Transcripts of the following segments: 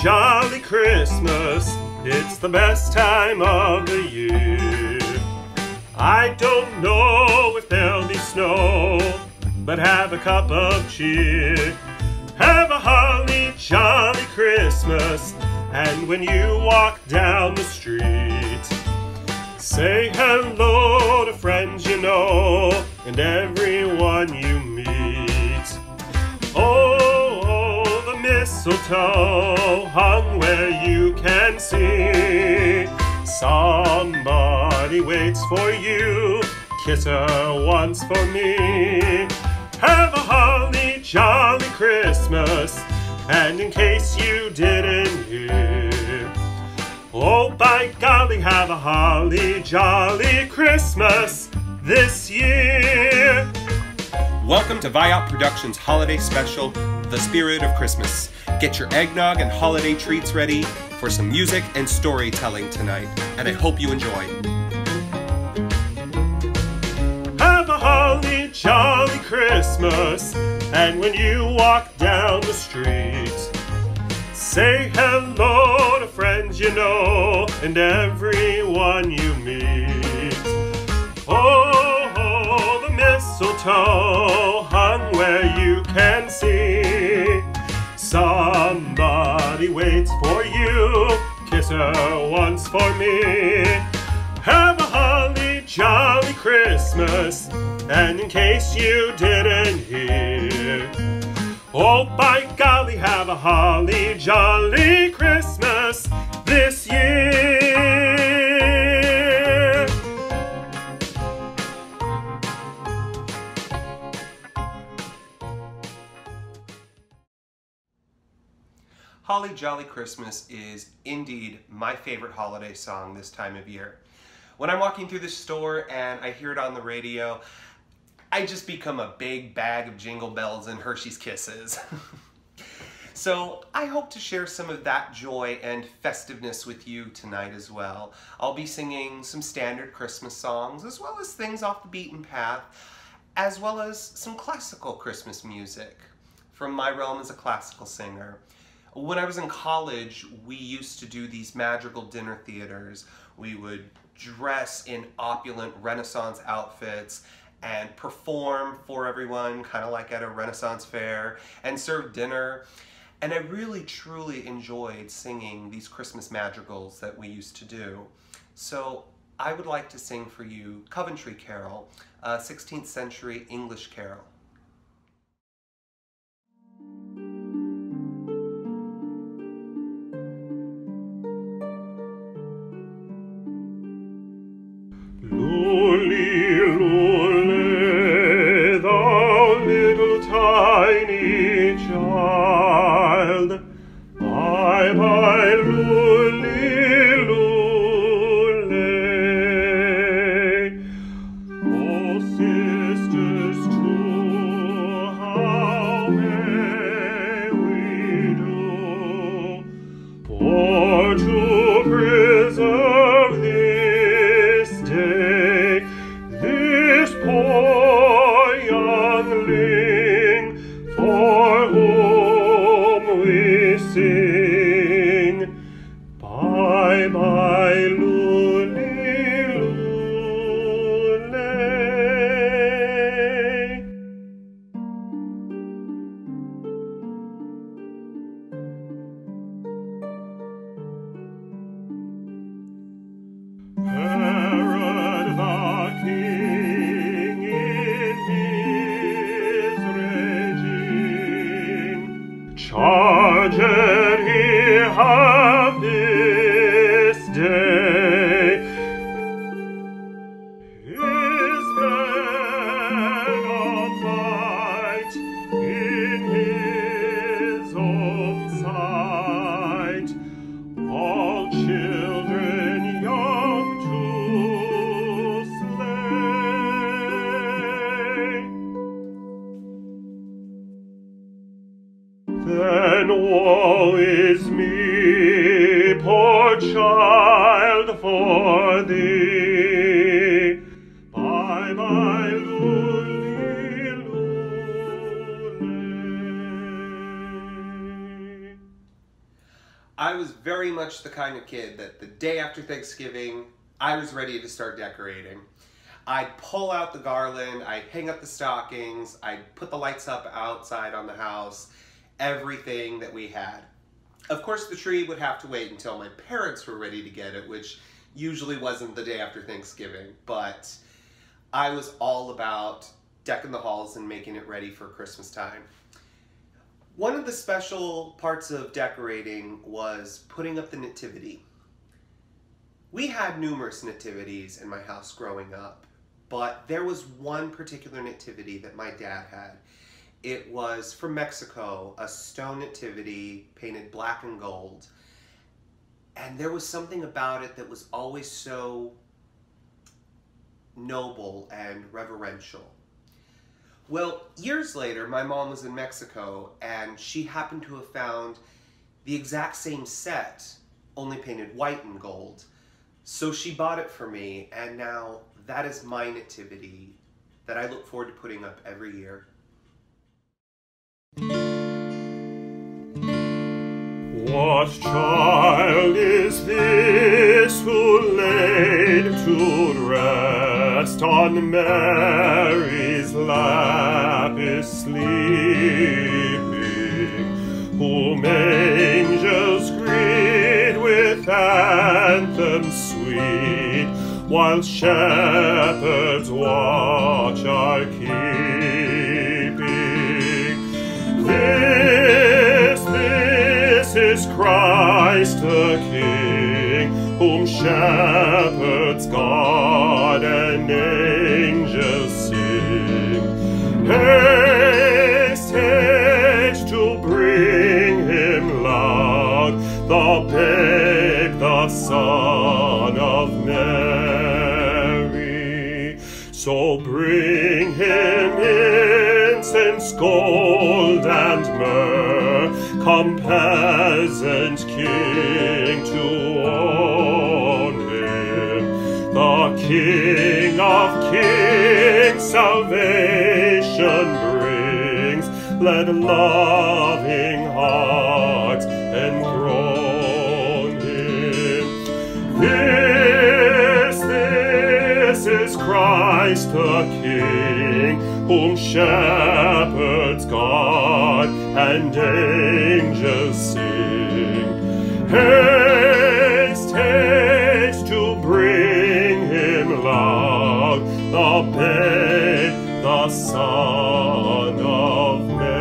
jolly Christmas, it's the best time of the year. I don't know if there'll be snow, but have a cup of cheer. Have a holly jolly Christmas, and when you walk down the street, say hello to friends you know, and everyone you meet. Oh, the mistletoe hung where you can see. Somebody waits for you, kiss her once for me. Have a holly jolly Christmas, and in case you didn't hear, oh by golly, have a holly jolly Christmas this year. Welcome to ViOp Productions Holiday Special, The Spirit of Christmas. Get your eggnog and holiday treats ready for some music and storytelling tonight, and I hope you enjoy. Have a holly jolly Christmas, and when you walk down the street, say hello to friends you know, and everyone you meet. Oh, the mistletoe hung where you can see. Somebody waits for you, kiss her once for me. Have a holly jolly Christmas, and in case you didn't hear, oh by golly, have a holly jolly Christmas this year. Holly Jolly Christmas is indeed my favorite holiday song this time of year. When I'm walking through the store and I hear it on the radio, I just become a big bag of jingle bells and Hershey's Kisses. So I hope to share some of that joy and festiveness with you tonight as well. I'll be singing some standard Christmas songs, as well as things off the beaten path, as well as some classical Christmas music from my realm as a classical singer. When I was in college, we used to do these magical dinner theaters. We would dress in opulent Renaissance outfits and perform for everyone, kind of like at a Renaissance fair, and serve dinner. And I really, truly enjoyed singing these Christmas madrigals that we used to do. So I would like to sing for you Coventry Carol, a 16th century English carol. Tiny child, bye bye, lully, lully. Oh, sisters true, how may we do for to preserve this day, this poor youngling, for whom we sing, bye bye, lully, lully. Herod the king in his raging charged he have this day his men of might in his own sight, all children young to slay. Then woe is me, poor child, for thee. Bye bye, lully, lully. I was very much the kind of kid that the day after Thanksgiving, I was ready to start decorating. I'd pull out the garland, I'd hang up the stockings, I'd put the lights up outside on the house, everything that we had. Of course, the tree would have to wait until my parents were ready to get it, which usually wasn't the day after Thanksgiving, but I was all about decking the halls and making it ready for Christmas time. One of the special parts of decorating was putting up the nativity. We had numerous nativities in my house growing up, but there was one particular nativity that my dad had. It was from Mexico, a stone nativity painted black and gold. And there was something about it that was always so noble and reverential. Well, years later, my mom was in Mexico and she happened to have found the exact same set, only painted white and gold. So she bought it for me, and now that is my nativity that I look forward to putting up every year. What child is this who laid to rest on Mary's lap is sleeping, whom angels greet with anthems sweet, while shepherds watch our keeping? This is Christ the King, whom shepherds guard and angels sing. Haste, haste to bring him loud, the babe, the Son of Mary. So bring him incense, gold, and myrrh. Come, peasant king, to own him. The King of kings salvation brings. Let loving hearts enthrone him. This is Christ the King, whom shepherds guard and angels sing. Haste, haste to bring him loud, the babe, the Son of Mary.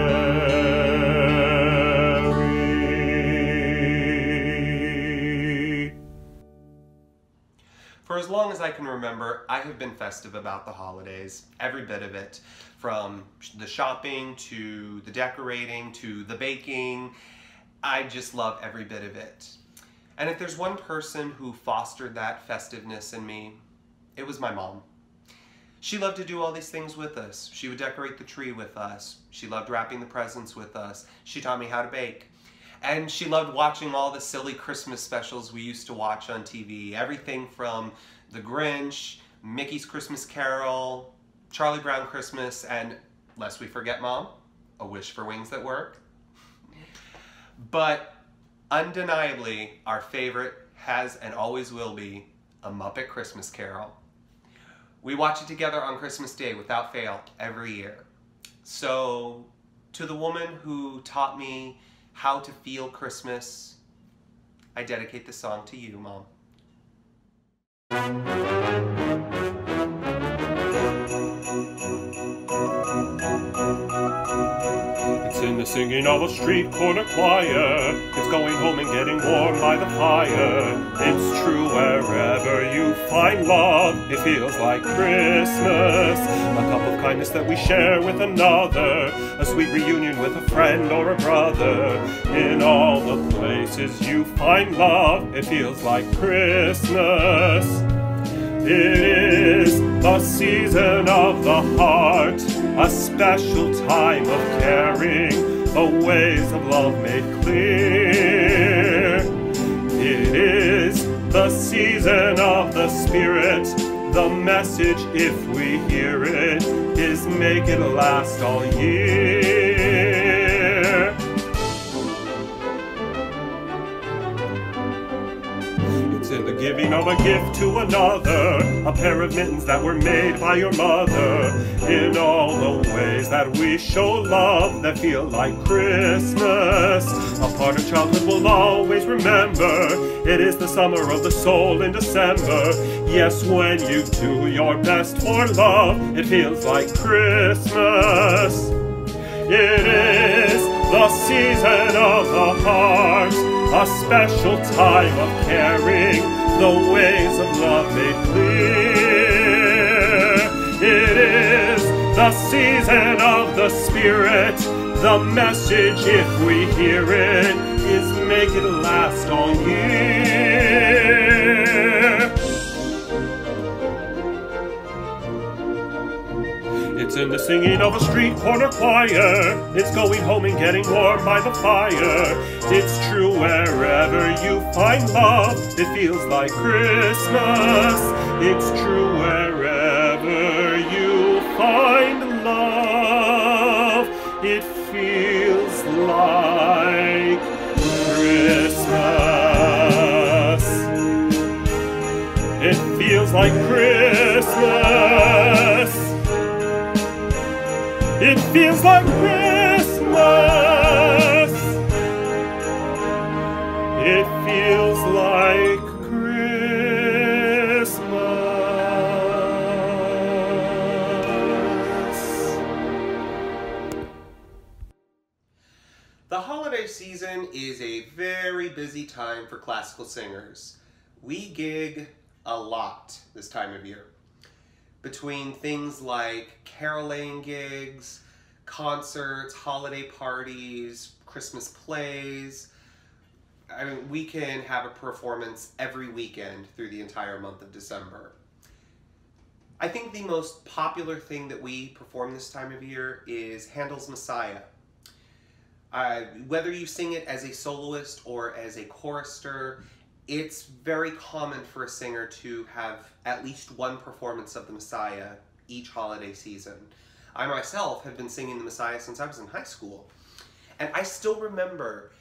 For as long as I can remember, I have been festive about the holidays, every bit of it. From the shopping, to the decorating, to the baking. I just love every bit of it. And if there's one person who fostered that festiveness in me, it was my mom. She loved to do all these things with us. She would decorate the tree with us. She loved wrapping the presents with us. She taught me how to bake. And she loved watching all the silly Christmas specials we used to watch on TV. Everything from The Grinch, Mickey's Christmas Carol, Charlie Brown Christmas, and, lest we forget Mom, A Wish for Wings That Work. But undeniably, our favorite has and always will be A Muppet Christmas Carol. We watch it together on Christmas Day without fail every year. So, to the woman who taught me how to feel Christmas, I dedicate this song to you, Mom. It's in the singing of a street corner choir. It's going home and getting warm by the fire. It's true wherever you find love, it feels like Christmas. A cup of kindness that we share with another, a sweet reunion with a friend or a brother. In all the places you find love, it feels like Christmas. It is the season of the heart, a special time of caring, the ways of love made clear. It is the season of the Spirit, the message, if we hear it, is make it last all year. It's in the giving of a gift to another, a pair of mittens that were made by your mother. In all the ways that we show love that feel like Christmas, a part of childhood we'll always remember. It is the summer of the soul in December. Yes, when you do your best for love, it feels like Christmas. It is the season of the heart, a special time of caring, the ways of love made clear. It is the season of the Spirit, the message, if we hear it, is make it last all year. It's in the singing of a street corner choir, it's going home and getting warm by the fire. It's true wherever you find love, it feels like Christmas. It's true wherever you find love, it feels like Christmas. It feels like Christmas. It feels like Christmas. It feels like Christmas. The holiday season is a very busy time for classical singers. We gig a lot this time of year. Between things like caroling gigs, concerts, holiday parties, Christmas plays. I mean, we can have a performance every weekend through the entire month of December. I think the most popular thing that we perform this time of year is Handel's Messiah. Whether you sing it as a soloist or as a chorister, it's very common for a singer to have at least one performance of the Messiah each holiday season. I myself have been singing the Messiah since I was in high school. And I still remember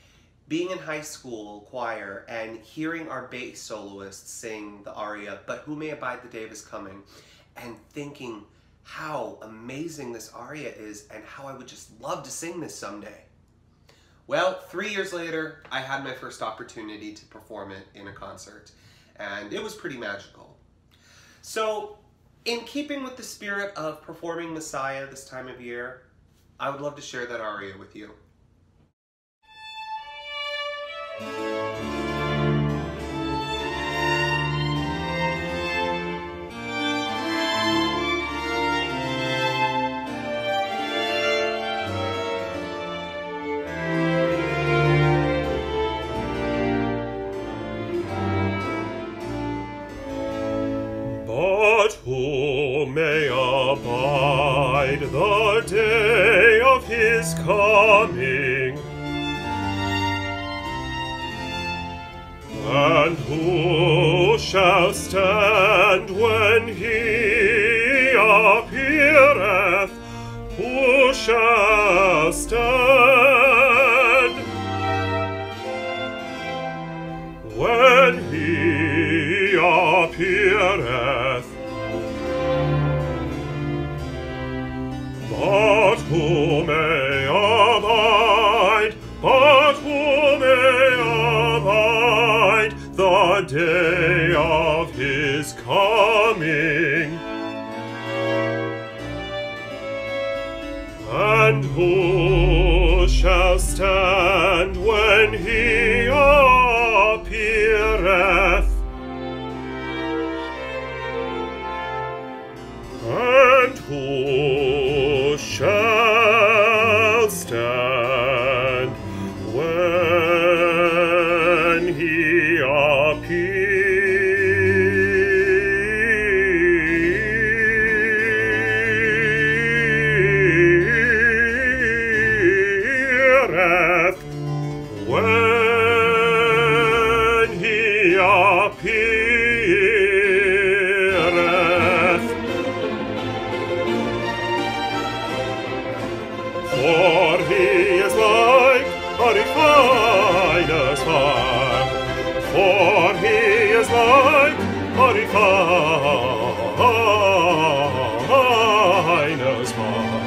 being in high school choir and hearing our bass soloist sing the aria, "But who may abide the day of his coming," and thinking how amazing this aria is and how I would just love to sing this someday. Well, 3 years later, I had my first opportunity to perform it in a concert, and it was pretty magical. So, in keeping with the spirit of performing Messiah this time of year, I would love to share that aria with you. Who may abide the day of his coming? And who shall stand when he appeareth? Who shall stand when he appeareth? But who may abide, but who may abide the day of his coming? And who shall stand when he appeareth? And who shall stand when he appeareth? When he appeareth? For he is like a refiner's fire, for he is like a refiner's fire.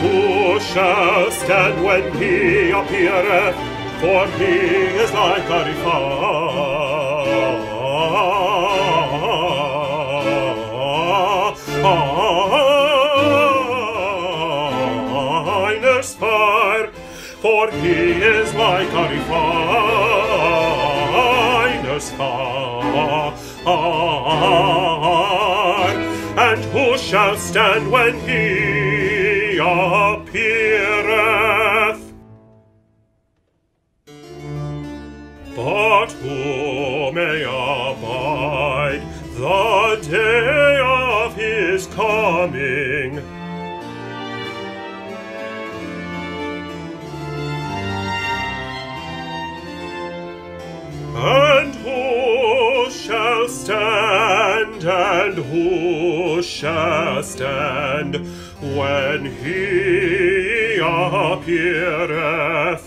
Who shall stand when he appeareth? For he is like a refiner's fire. For he is like a refiner's fire. And who shall stand when he appeareth? But who may abide the day of his coming? And who shall stand, and who shall stand when he appeareth?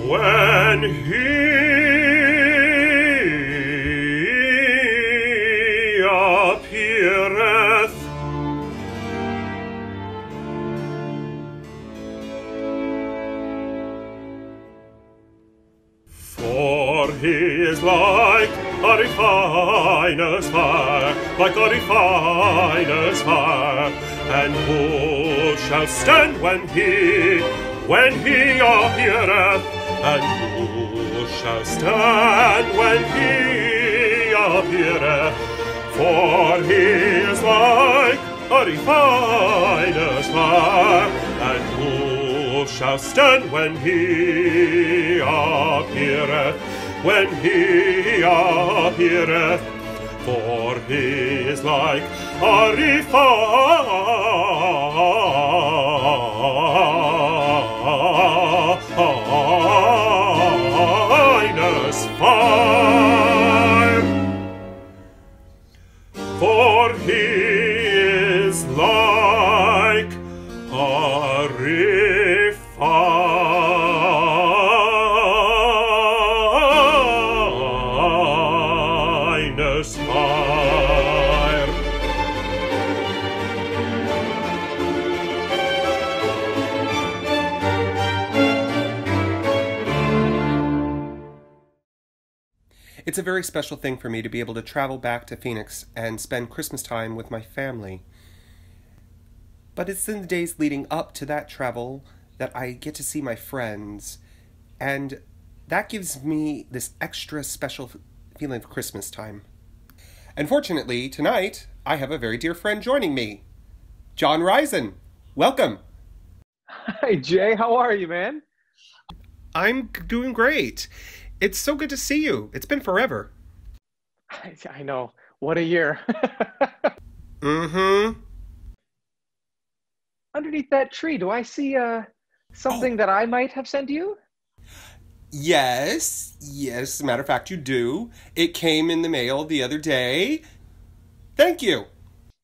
When he appeareth. For he is like a refiner's fire, like a refiner's fire. And who shall stand when he appeareth? And who shall stand when he appeareth? For he is like a refiner's fire. And who shall stand when he appeareth? When he appeareth? For he is like a refiner's fire. For he is like a refiner's fire. It's a very special thing for me to be able to travel back to Phoenix and spend Christmas time with my family. But it's in the days leading up to that travel that I get to see my friends, and that gives me this extra special feeling of Christmas time. And fortunately, tonight, I have a very dear friend joining me, John Riesen. Welcome. Hi, Jay. How are you, man? I'm doing great. It's so good to see you. It's been forever. I know. What a year. Mm-hmm. Underneath that tree, do I see something that I might have sent you? Yes. As a matter of fact, you do. It came in the mail the other day. Thank you.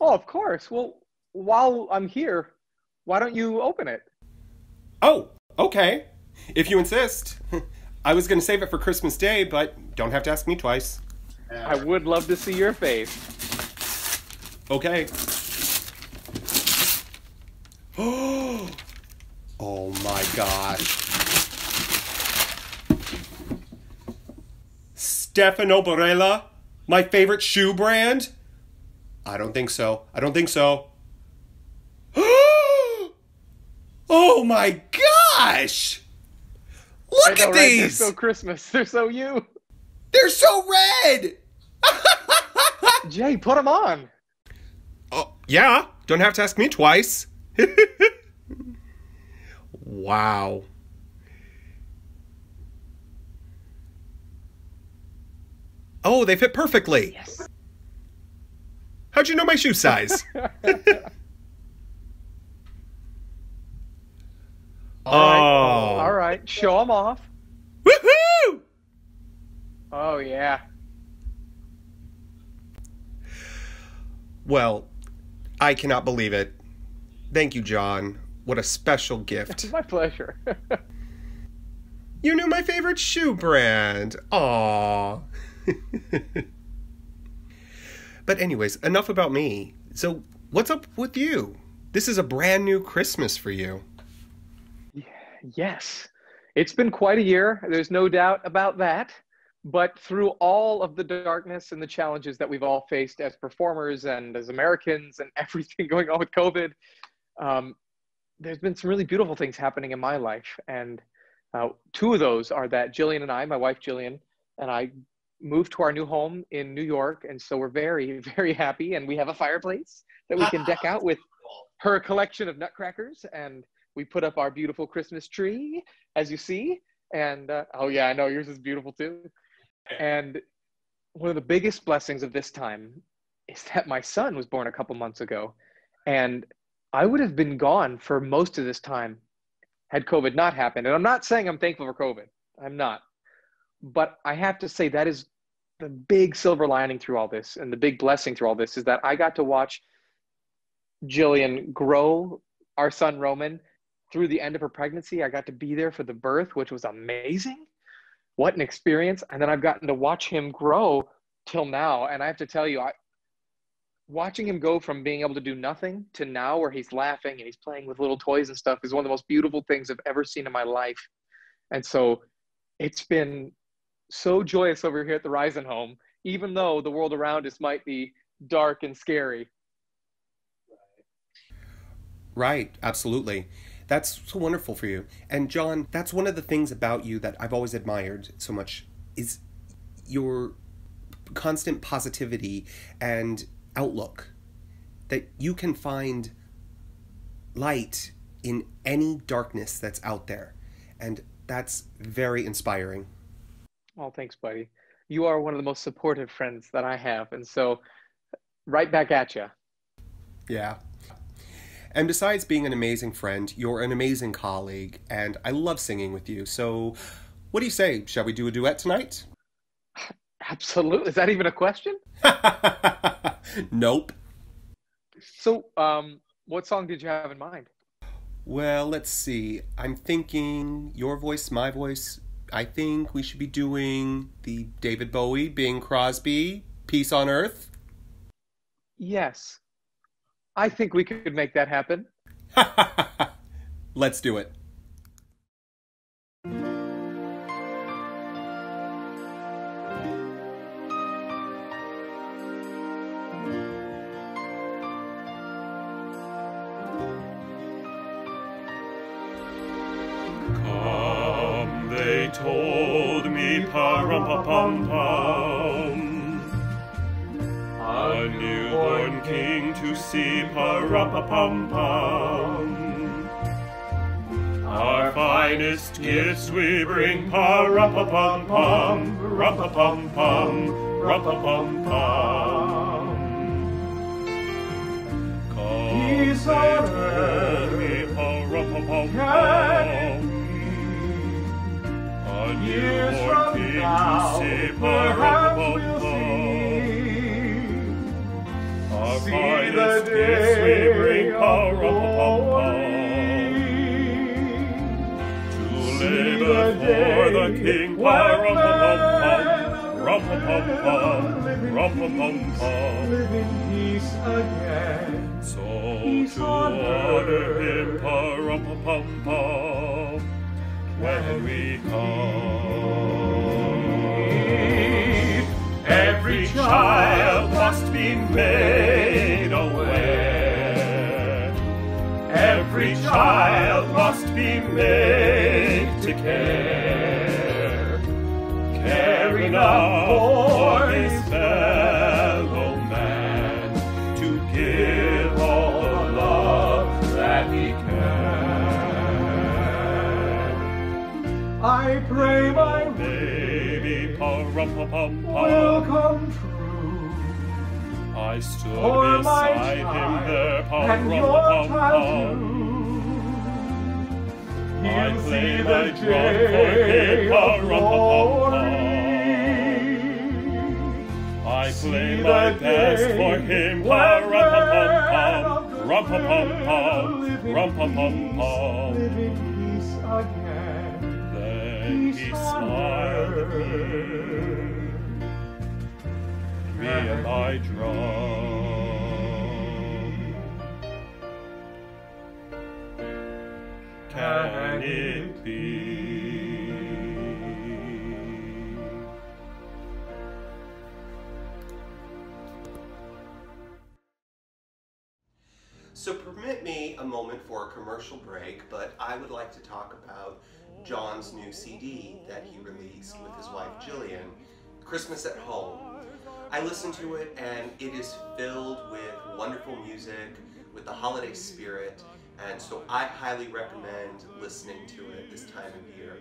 Oh, of course. Well, while I'm here, why don't you open it? Oh, okay. If you insist. I was going to save it for Christmas Day, but don't have to ask me twice. I would love to see your face. Okay. Oh my gosh. Stefano Barella? My favorite shoe brand? I don't think so. Oh my gosh! Look at right? these! They're so Christmas. They're so you. They're so red! Jay, put them on. Oh, yeah. Don't have to ask me twice. Wow. Oh, they fit perfectly. Yes. How'd you know my shoe size? All right. Show them off. Woohoo! Oh, yeah. Well, I cannot believe it. Thank you, John. What a special gift. My pleasure. You knew my favorite shoe brand. Aww. But anyways, enough about me. So, what's up with you? This is a brand new Christmas for you. Yes, it's been quite a year. There's no doubt about that. But through all of the darkness and the challenges that we've all faced as performers and as Americans and everything going on with COVID, there's been some really beautiful things happening in my life. And two of those are that Jillian and I, my wife Jillian, and I moved to our new home in New York. And so we're very, very happy. And we have a fireplace that we can deck out with her collection of nutcrackers. And we put up our beautiful Christmas tree, as you see. And oh yeah, I know yours is beautiful too. And one of the biggest blessings of this time is that my son was born a couple months ago. And I would have been gone for most of this time had COVID not happened. And I'm not saying I'm thankful for COVID. I'm not. But I have to say that is the big silver lining through all this, and the big blessing through all this is that I got to watch Jillian grow our son Roman through the end of her pregnancy. I got to be there for the birth, which was amazing. What an experience. And then I've gotten to watch him grow till now. And I have to tell you, watching him go from being able to do nothing to now where he's laughing and he's playing with little toys and stuff is one of the most beautiful things I've ever seen in my life. And so it's been so joyous over here at the Riesen home, even though the world around us might be dark and scary. Right, absolutely. That's so wonderful for you. And John, that's one of the things about you that I've always admired so much is your constant positivity and outlook. That you can find light in any darkness that's out there. And that's very inspiring. Oh, thanks, buddy. You are one of the most supportive friends that I have. And so, right back at you. Yeah. And besides being an amazing friend, you're an amazing colleague, and I love singing with you. So what do you say? Shall we do a duet tonight? Absolutely. Is that even a question? Nope. So what song did you have in mind? Well, let's see. I'm thinking your voice, my voice. I think we should be doing the David Bowie, Bing Crosby, Peace on Earth. Yes. I think we could make that happen. Let's do it. Come, they told me, pa-rum-pa-pum-pum, a newborn king to see, pa-rum-pa-pum-pum. Our finest gifts we bring, pa-rum-pa-pum-pum, rum-pa-pum-pum, rum-pa-pum-pum. Peace on earth, pa-rum-pa-pum-pum. A newborn king to see, pa-rum-pa-pum-pum. Our finest gifts we bring, pa-rum-pa-pum-pum, to labor for the king, pa-rum-pa-pum-pum, rum-pa-pum-pum, rum-pa-pum-pum. Live in peace again. So to honor him, pa-rum-pa-pum-pum, when we come. Every child must be made aware. Every child must be made to care. Care enough for his fellow man, to give all the love that he can. I pray my Baby, pa-rum-pa-pum-pum, will come true. I stood For my beside him there, child and your pa-rum-pa-pum-pum. I He'll see played the my drum for him, day of pa-rum-pa-pum-pum. I See played the my best day for him, when pa-rum-pa-pum-pum, men of rum-pa-pum-pum, live in rum-pa-pum-pum. peace again. Then Then he smiled at me and my drum. Can it be? So permit me a moment for a commercial break, but I would like to talk about John's new CD that he released with his wife Jillian, Christmas at Home. I listened to it and it is filled with wonderful music, with the holiday spirit, and so I highly recommend listening to it this time of year.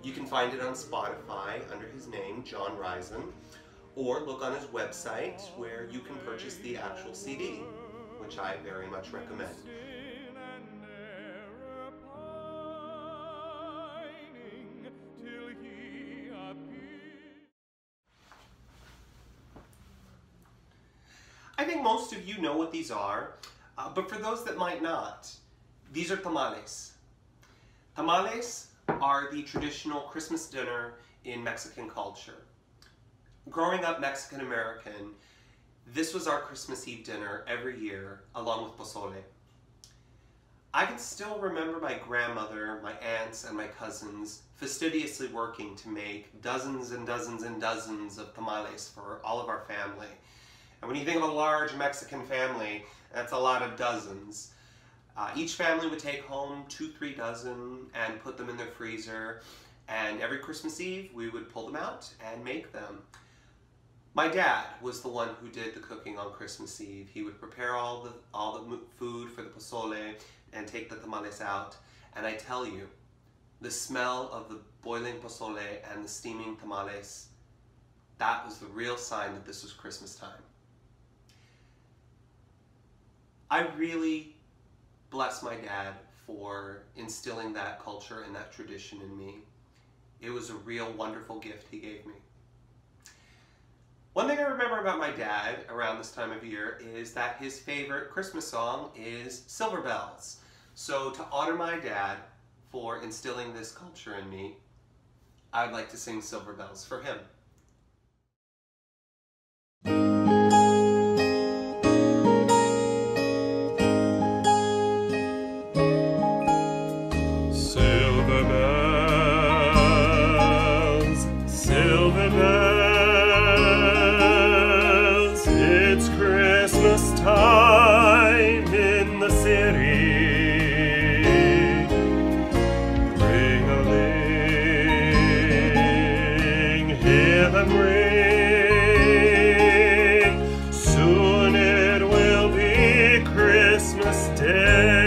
You can find it on Spotify under his name, John Riesen, or look on his website where you can purchase the actual CD, which I very much recommend. I think most of you know what these are, but for those that might not, these are tamales. Tamales are the traditional Christmas dinner in Mexican culture. Growing up Mexican American, this was our Christmas Eve dinner every year, along with pozole. I can still remember my grandmother, my aunts, and my cousins fastidiously working to make dozens and dozens and dozens of tamales for all of our family. And when you think of a large Mexican family, that's a lot of dozens. Each family would take home 2-3 dozen and put them in their freezer, and every Christmas Eve we would pull them out and make them. My dad was the one who did the cooking on Christmas Eve. He would prepare all the food for the pozole and take the tamales out. And I tell you, the smell of the boiling pozole and the steaming tamales, that was the real sign that this was Christmas time. I really bless my dad for instilling that culture and that tradition in me. It was a real wonderful gift he gave me. One thing I remember about my dad around this time of year is that his favorite Christmas song is Silver Bells. So to honor my dad for instilling this culture in me, I'd like to sing Silver Bells for him. Silver bells, silver bells, it's Christmas time in the city. Ring-a-ling, hear them ring, soon it will be Christmas Day.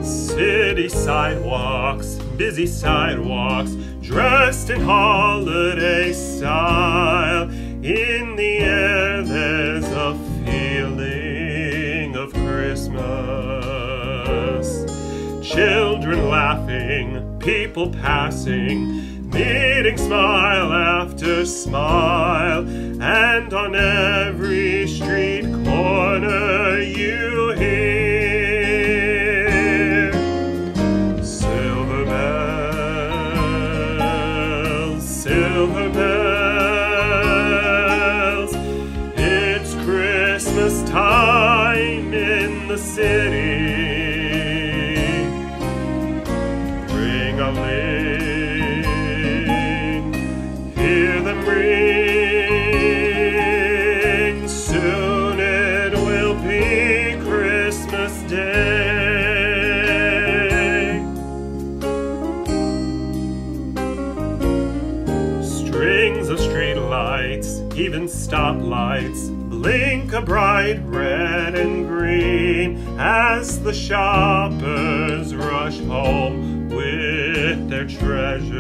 City sidewalks, busy sidewalks, dressed in holiday style. In the air there's a feeling of Christmas. Children laughing, people passing, meeting smile after smile, and on every street corner you hear silver bells, silver bells. It's Christmas time in the city. Ring-a-ling, hear them ring, soon it will be Christmas Day. Strings of street lights, even stoplights, blink a bright red and green as the shoppers rush home with their treasures.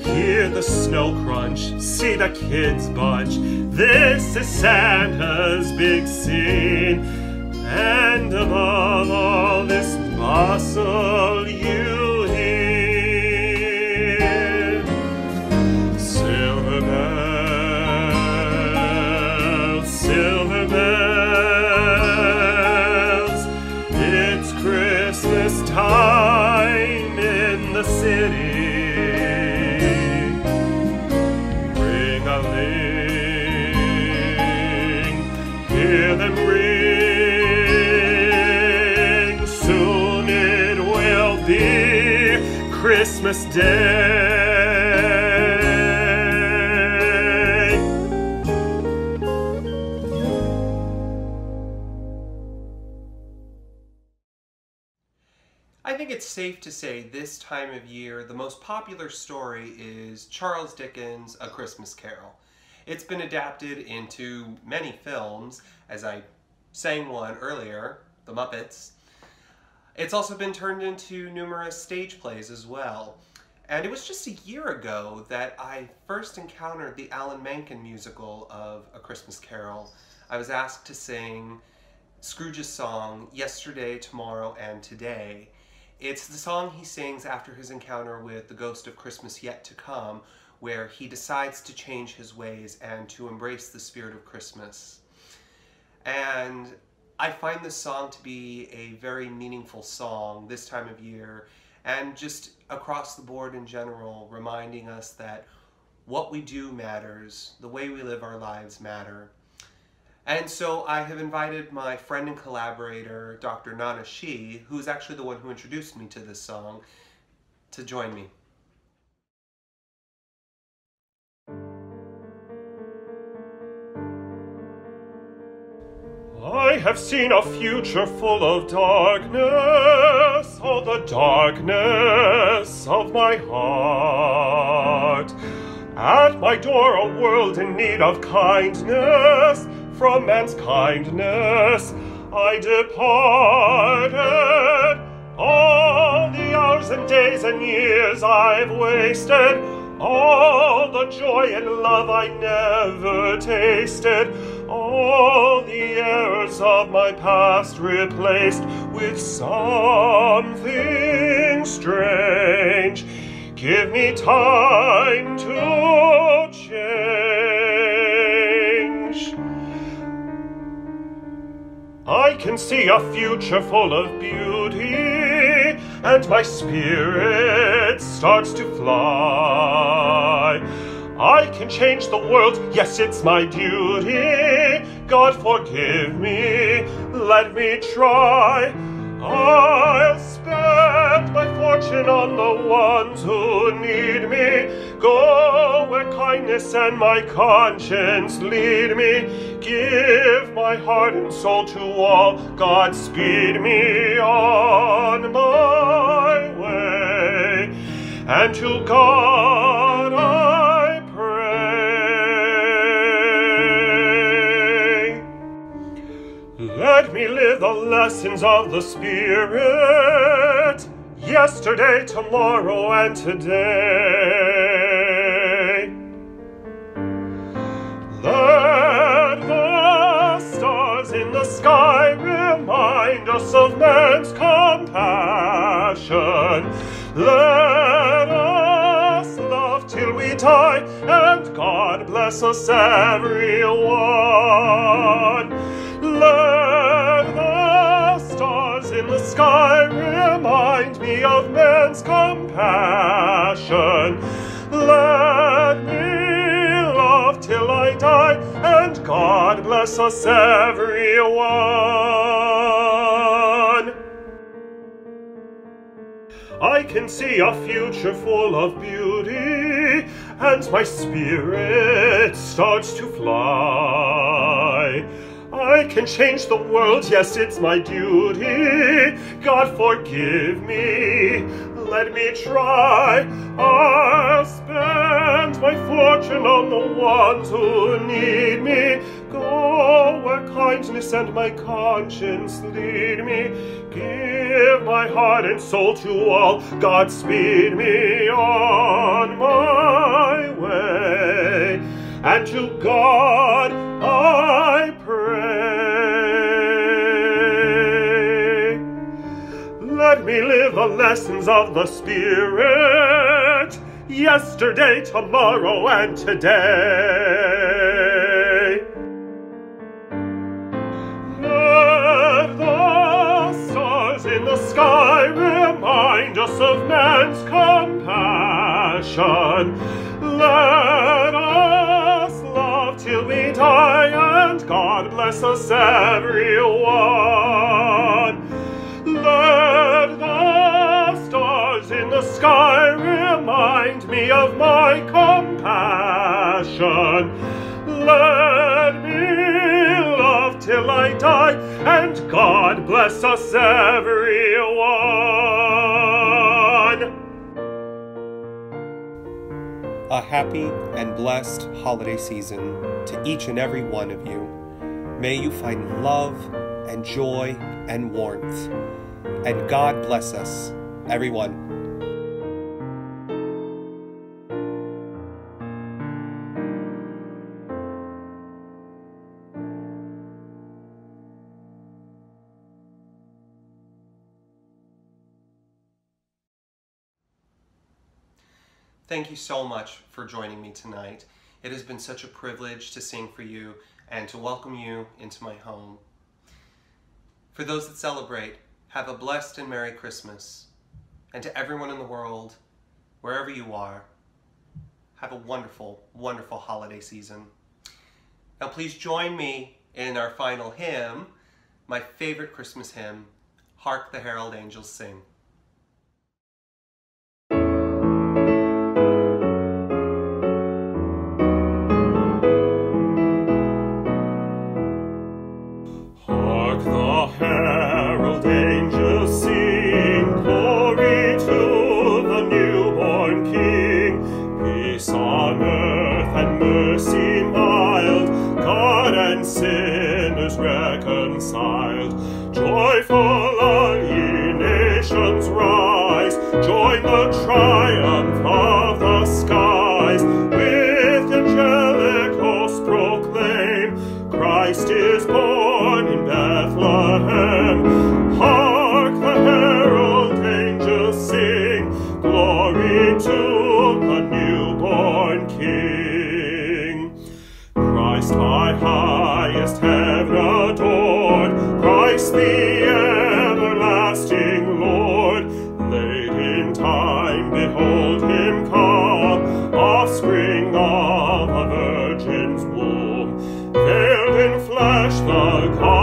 Hear the snow crunch, see the kids bunch. This is Santa's big scene, and above all this bustle you hear silver bells, silver bells. hear them ring. Soon it will be Christmas Day. I think it's safe to say this time of year the most popular story is Charles Dickens' A Christmas Carol. It's been adapted into many films, as I sang one earlier, The Muppets. It's also been turned into numerous stage plays as well. And it was just a year ago that I first encountered the Alan Menken musical of A Christmas Carol. I was asked to sing Scrooge's song, Yesterday, Tomorrow, and Today. It's the song he sings after his encounter with the ghost of Christmas Yet to Come, where he decides to change his ways and to embrace the spirit of Christmas. And I find this song to be a very meaningful song this time of year, and just across the board in general, reminding us that what we do matters, the way we live our lives matter. And so I have invited my friend and collaborator, Dr. Nana Shi, who's actually the one who introduced me to this song, to join me. I have seen a future full of darkness, oh, the darkness of my heart. At my door a world in need of kindness, from man's kindness I departed. All the hours and days and years I've wasted, all the joy and love I never tasted, all the errors of my past replaced with something strange. Give me time to change. I can see a future full of beauty, and my spirit starts to fly. I can change the world, yes, it's my duty. God forgive me, let me try. I'll spend my fortune on the ones who need me, go where kindness and my conscience lead me, give my heart and soul to all, God speed me on my way, and to God I pray. Let me live the lessons of the Spirit, yesterday, tomorrow, and today. Let the stars in the sky remind us of man's compassion. Let us love till we die, and God bless us everyone. Let the stars in the sky remind me of man's compassion. Let me love till I die, and God bless us everyone. I can see a future full of beauty, and my spirit starts to fly. I can change the world, yes, it's my duty. God forgive me, let me try. I'll spend my fortune on the ones who need me, go where kindness and my conscience lead me, give my heart and soul to all, God speed me on my way, and to God I pray. Let me live the lessons of the Spirit, yesterday, tomorrow, and today. Let the stars in the sky remind us of man's compassion. Let us love till we die, and God bless us everyone. Let the stars in the sky remind me of my compassion. Let me love till I die, and God bless us everyone. A happy and blessed holiday season to each and every one of you. May you find love and joy and warmth. And God bless us, everyone. Thank you so much for joining me tonight. It has been such a privilege to sing for you and to welcome you into my home. For those that celebrate, have a blessed and Merry Christmas. And to everyone in the world, wherever you are, have a wonderful, wonderful holiday season. Now please join me in our final hymn, my favorite Christmas hymn, Hark the Herald Angels Sing. The herald angels sing, glory to the newborn King. Peace on earth and mercy mild, God and sinners reconciled. Joyful all ye nations rise, join the triumph of the skies. With angelic hosts proclaim, Christ is born in Bethlehem. Hark the herald angels sing, glory to the newborn King. Christ high, highest heaven adored, Christ the everlasting Lord. Late in time, behold him come, offspring of a virgin's womb. Veiled in flesh, the God